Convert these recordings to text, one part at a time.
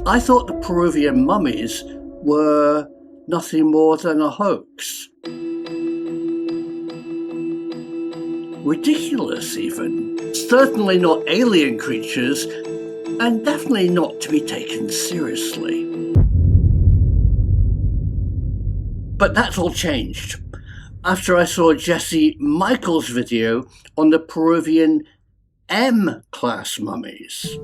I thought the Peruvian mummies were nothing more than a hoax. Ridiculous, even. Certainly not alien creatures, and definitely not to be taken seriously. But that's all changed after I saw Jesse Michael's video on the Peruvian M-class mummies.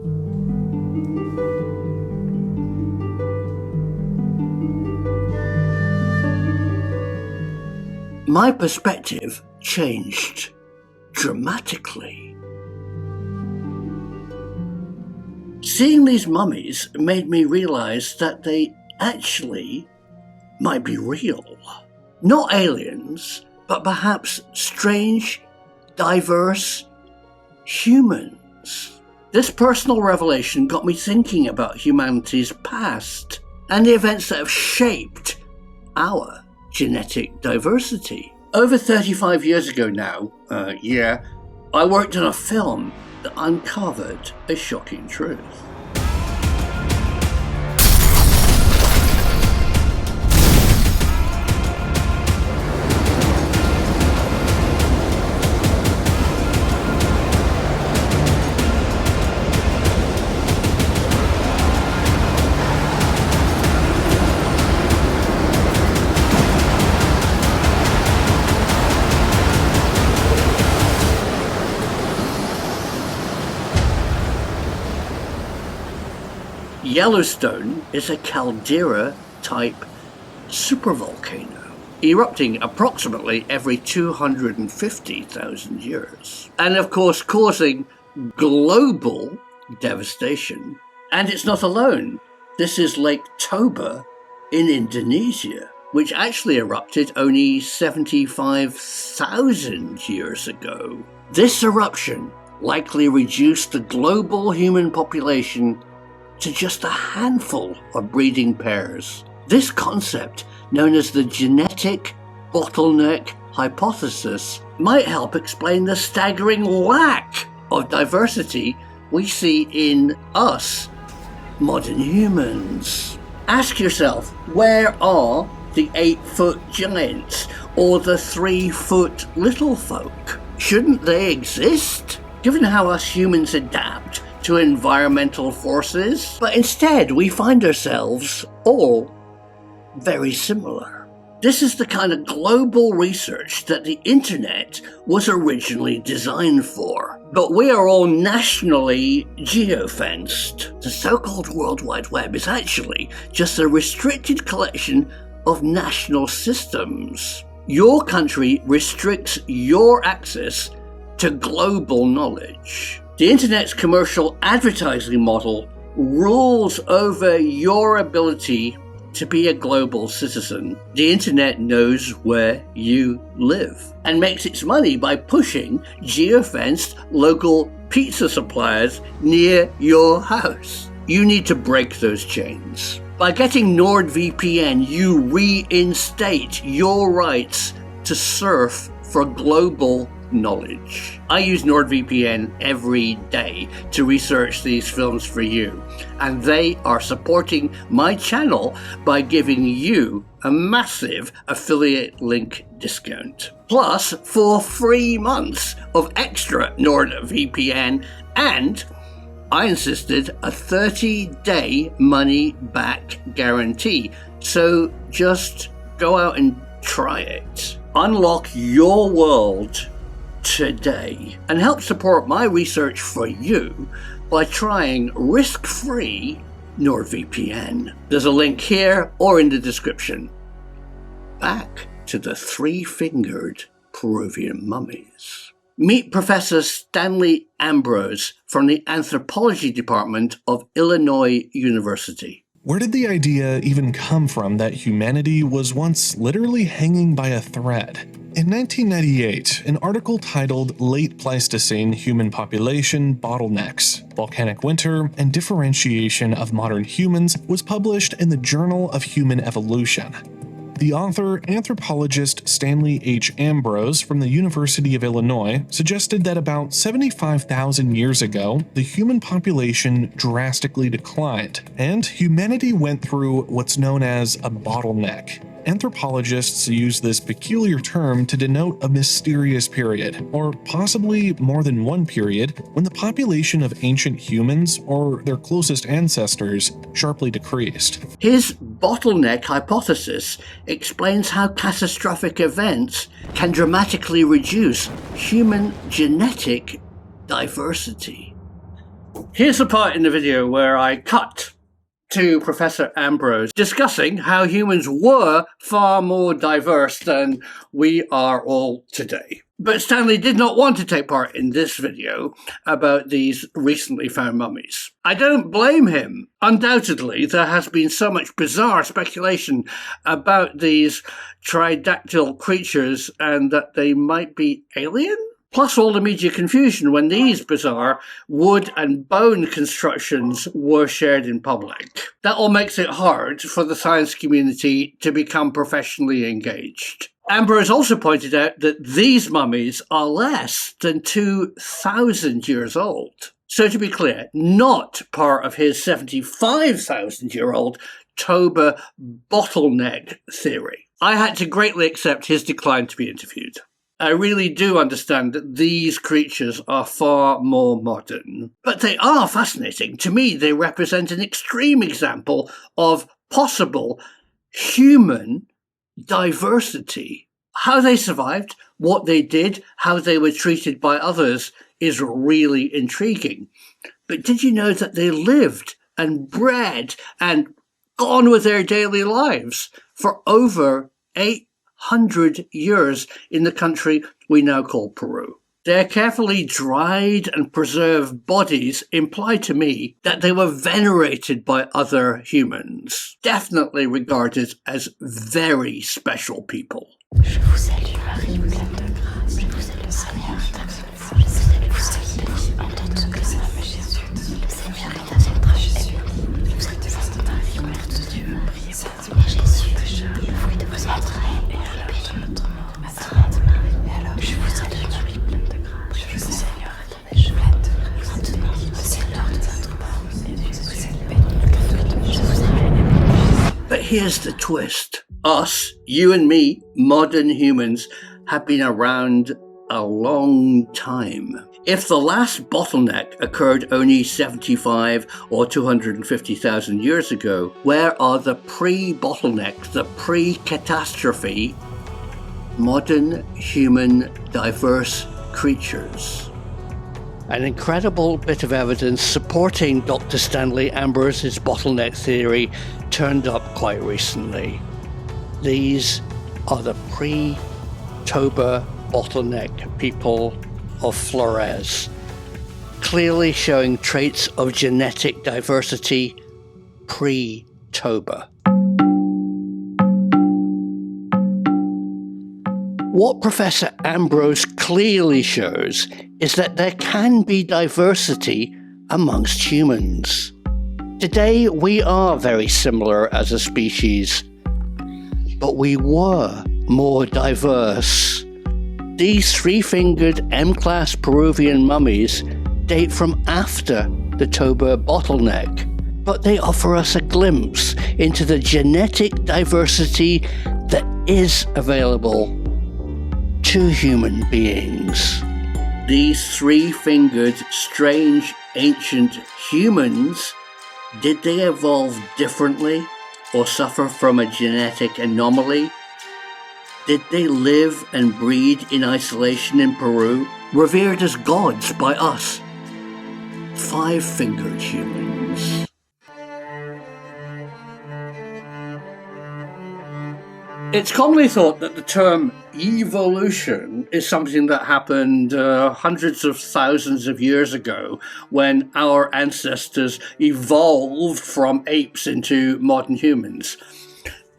My perspective changed dramatically. Seeing these mummies made me realize that they actually might be real. Not aliens, but perhaps strange, diverse humans. This personal revelation got me thinking about humanity's past and the events that have shaped our genetic diversity. Over 35 years ago now, I worked on a film that uncovered a shocking truth. Yellowstone is a caldera-type supervolcano, erupting approximately every 250,000 years, and of course causing global devastation. And it's not alone. This is Lake Toba in Indonesia, which actually erupted only 75,000 years ago. This eruption likely reduced the global human population to just a handful of breeding pairs. This concept, known as the genetic bottleneck hypothesis, might help explain the staggering lack of diversity we see in us, modern humans. Ask yourself, where are the 8-foot giants or the 3-foot little folk? Shouldn't they exist, given how us humans adapt to environmental forces? But instead, we find ourselves all very similar. This is the kind of global research that the internet was originally designed for. But we are all nationally geofenced. The so-called World Wide Web is actually just a restricted collection of national systems. Your country restricts your access to global knowledge. The internet's commercial advertising model rules over your ability to be a global citizen. The internet knows where you live and makes its money by pushing geofenced local pizza suppliers near your house. You need to break those chains. By getting Nord VPN, you reinstate your rights to surf for global knowledge. I use NordVPN every day to research these films for you, and they are supporting my channel by giving you a massive affiliate link discount. Plus 4 free months of extra NordVPN, and I insisted a 30-day money-back guarantee. So just go out and try it. Unlock your world today and help support my research for you by trying risk-free NordVPN. There's a link here or in the description. Back to the 3-fingered Peruvian mummies. Meet Professor Stanley Ambrose from the Anthropology Department of Illinois University. Where did the idea even come from that humanity was once literally hanging by a thread? In 1998, an article titled Late Pleistocene Human Population Bottlenecks, Volcanic Winter, and Differentiation of Modern Humans was published in the Journal of Human Evolution. The author, anthropologist Stanley H. Ambrose from the University of Illinois suggested that about 75,000 years ago, the human population drastically declined, and humanity went through what's known as a bottleneck. Anthropologists use this peculiar term to denote a mysterious period, or possibly more than one period, when the population of ancient humans, or their closest ancestors, sharply decreased. His bottleneck hypothesis explains how catastrophic events can dramatically reduce human genetic diversity. Here's the part in the video where I cut to Professor Ambrose discussing how humans were far more diverse than we are all today. But Stanley did not want to take part in this video about these recently found mummies. I don't blame him. Undoubtedly, there has been so much bizarre speculation about these tridactyl creatures and that they might be alien? Plus all the media confusion when these bizarre wood and bone constructions were shared in public. That all makes it hard for the science community to become professionally engaged. Ambrose also pointed out that these mummies are less than 2,000 years old. So to be clear, not part of his 75,000-year-old Toba bottleneck theory. I had to greatly accept his decline to be interviewed. I really do understand that these creatures are far more modern, but they are fascinating. To me, they represent an extreme example of possible human diversity. How they survived, what they did, how they were treated by others is really intriguing. But did you know that they lived and bred and got on with their daily lives for over 800 years in the country we now call Peru? Their carefully dried and preserved bodies imply to me that they were venerated by other humans, definitely regarded as very special people. Je vous salue Marie, pleine de grâce. Je vous salue Seigneur, vous êtes en toute grâce, Jésus. Le Seigneur est avec toi, Jésus. Vous êtes sainte Marie, Mère de Dieu. Priez pour nous, Jésus, le fruit de vos entrailles et le béni de notre mort. Ma sainte Marie, et alors je vous salue Marie, pleine de grâce. Le Seigneur est avec vous, pleine de grâce. Sainte Marie, le Seigneur est avec toi, et vous êtes bénie, le fruit de vos entrailles. But here's the twist. Us, you and me, modern humans, have been around a long time. If the last bottleneck occurred only 75 or 250,000 years ago, where are the pre-bottleneck, the pre-catastrophe, modern human diverse creatures? An incredible bit of evidence supporting Dr. Stanley Ambrose's bottleneck theory turned up quite recently. These are the pre-Toba bottleneck people of Flores, clearly showing traits of genetic diversity pre-Toba. What Professor Ambrose clearly shows is that there can be diversity amongst humans. Today, we are very similar as a species, but we were more diverse. These three-fingered M-class Peruvian mummies date from after the Toba bottleneck, but they offer us a glimpse into the genetic diversity that is available to human beings. These three-fingered, strange, ancient humans, did they evolve differently or suffer from a genetic anomaly? Did they live and breed in isolation in Peru, revered as gods by us? Five-fingered humans. It's commonly thought that the term evolution is something that happened hundreds of thousands of years ago when our ancestors evolved from apes into modern humans.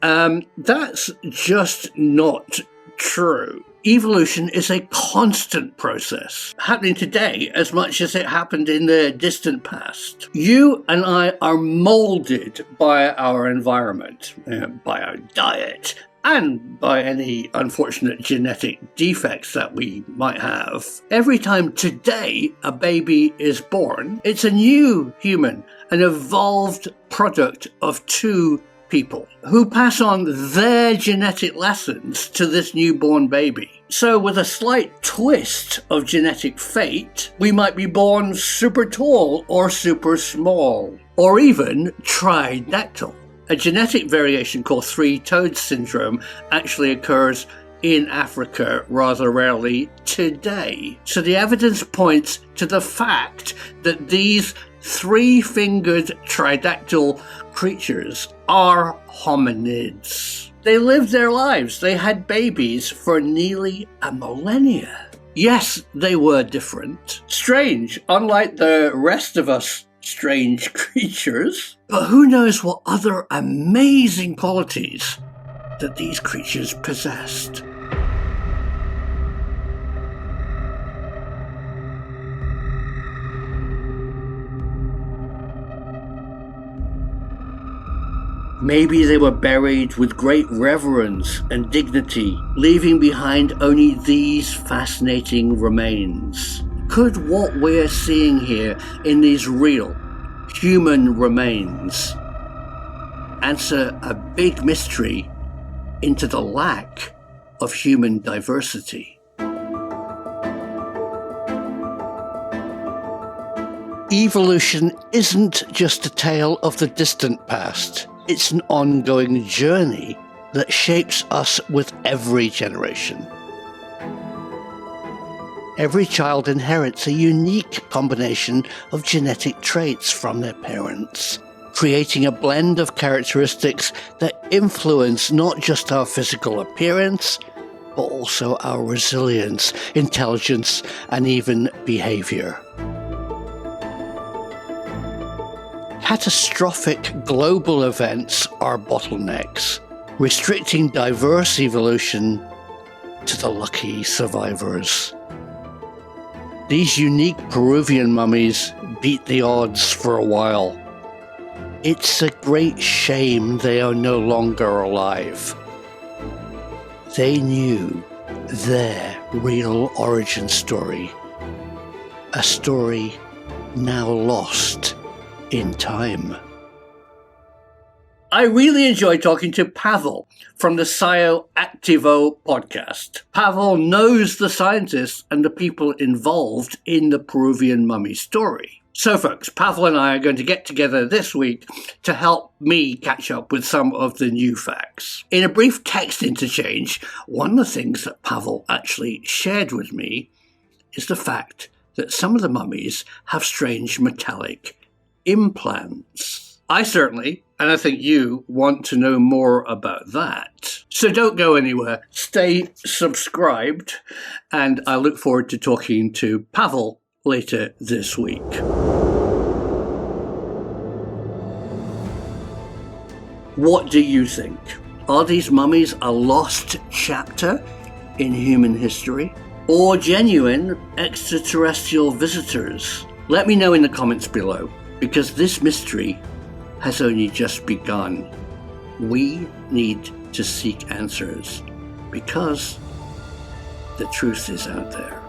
That's just not true. Evolution is a constant process, happening today as much as it happened in the distant past. You and I are molded by our environment, by our diet, and by any unfortunate genetic defects that we might have. Every time today a baby is born, it's a new human, an evolved product of two people who pass on their genetic lessons to this newborn baby. So with a slight twist of genetic fate, we might be born super tall or super small, or even tridactyl. A genetic variation called three-toed syndrome actually occurs in Africa rather rarely today. So the evidence points to the fact that these three-fingered tridactyl creatures are hominids. They lived their lives. They had babies for nearly a millennia. Yes, they were different. Strange, unlike the rest of us strange creatures. But who knows what other amazing qualities that these creatures possessed. Maybe they were buried with great reverence and dignity, leaving behind only these fascinating remains. Could what we're seeing here in these real human remains answer a big mystery into the lack of human diversity? Evolution isn't just a tale of the distant past. It's an ongoing journey that shapes us with every generation. Every child inherits a unique combination of genetic traits from their parents, creating a blend of characteristics that influence not just our physical appearance, but also our resilience, intelligence, and even behavior. Catastrophic global events are bottlenecks, restricting diverse evolution to the lucky survivors. These unique Peruvian mummies beat the odds for a while. It's a great shame they are no longer alive. They knew their real origin story, a story now lost in time. I really enjoyed talking to Pavel from the Activo podcast. Pavel knows the scientists and the people involved in the Peruvian mummy story. So folks, Pavel and I are going to get together this week to help me catch up with some of the new facts. In a brief text interchange, one of the things that Pavel actually shared with me is the fact that some of the mummies have strange metallic implants. I certainly, and I think you, want to know more about that. So don't go anywhere. Stay subscribed, and I look forward to talking to Pavel later this week. What do you think? Are these mummies a lost chapter in human history, or genuine extraterrestrial visitors? Let me know in the comments below, because this mystery has only just begun. We need to seek answers because the truth is out there.